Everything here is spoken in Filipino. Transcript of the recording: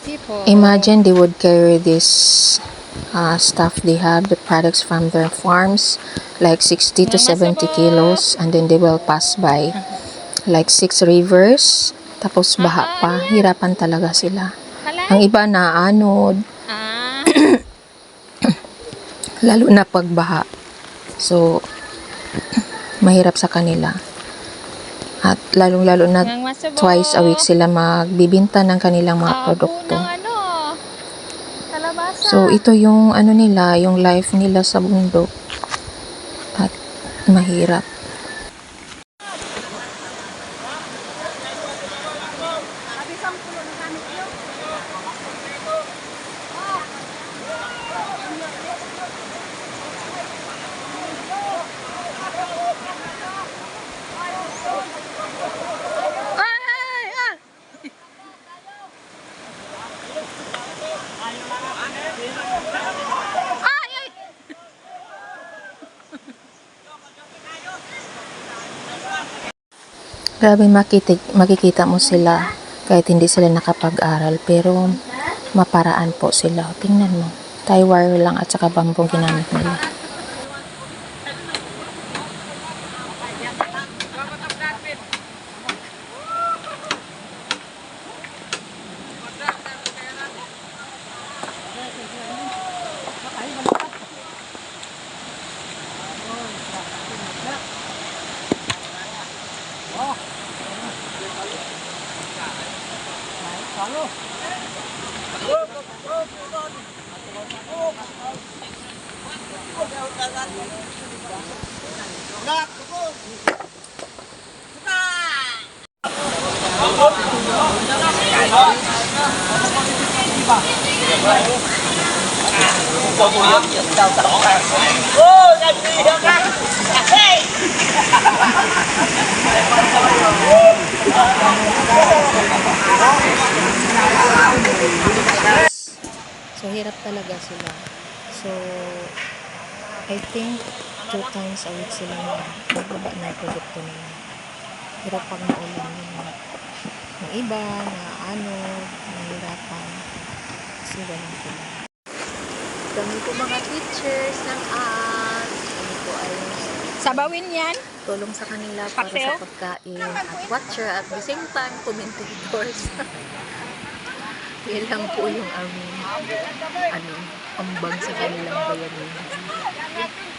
people. Imagine they would carry this stuff they have, the products from their farms, like 60 to 70 kilos, and then they will pass by like 6 rivers, tapos baha pa. Hirapan talaga sila. Ang iba naanod, lalo na pagbaha. So, mahirap sa kanila. At lalong-lalo na twice a week sila magbibinta ng kanilang mga produkto. So, ito yung ano nila, yung life nila sa bundok. At mahirap. Grabe, makikita mo sila kahit hindi sila nakapag-aral, pero maparaan po sila. Tingnan mo, tie wire lang at saka bamboo ginamit nila. So, hirap talaga sila. So, I think 2 times a week sila magbaba ng produkto nila. Hirap pag naulan nila. Yung iba na nahirapan. Kasi ganun sila. Kami po mga teachers ng art. Kami po ay Sabawin yan. tulong sa kanila para sa pagkain at watcher at the same time commentators. Yan lang po yung aming ambag sa kanilang bayanin.